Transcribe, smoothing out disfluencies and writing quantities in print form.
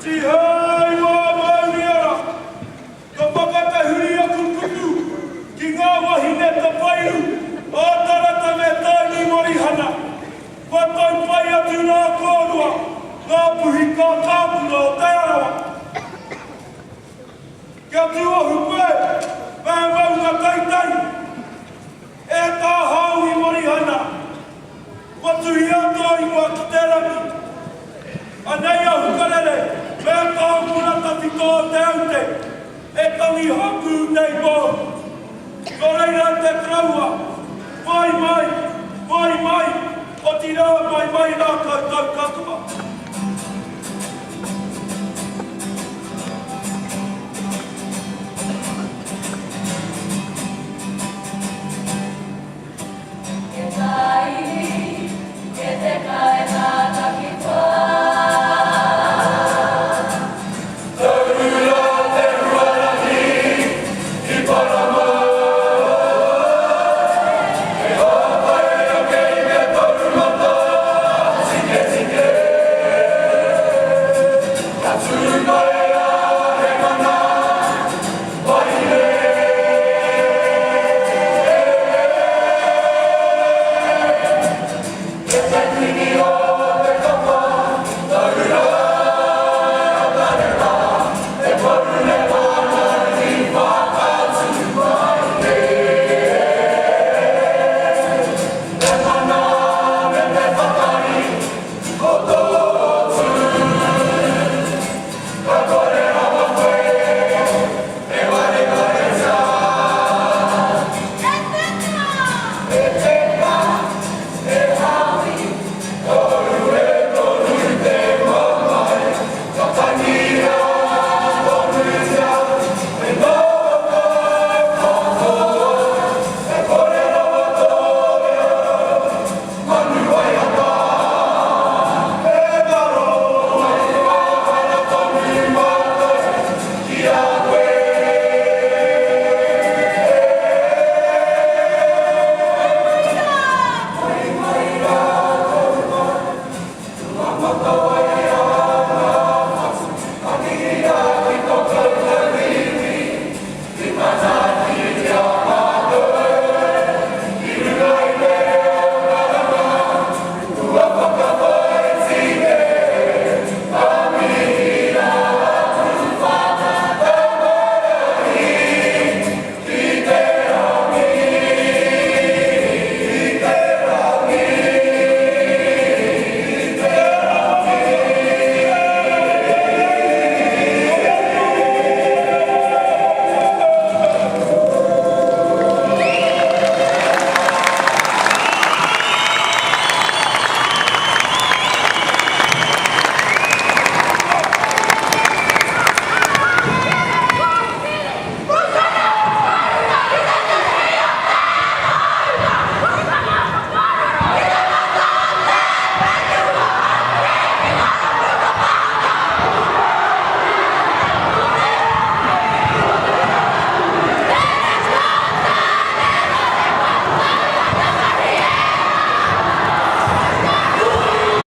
Ti hai wā mauriara, ka whakaata huri aku kutu, ki ngā wahine ta pairu, o tarata me taini morihana. Whatai pai atu nā kōrua, ngā puhi kā tāpuna o te arawa. Kia tu ohu koe, mē mau ngā taitai, e tā hau i morihana, watuhi atoa i mua ki te rangi. Anei a Hukarere, mea tāpuna tawhito o Te Aute, e tangi hapu nei mō. Ko reira te raua, mai, o tira mai nā katoa katoa.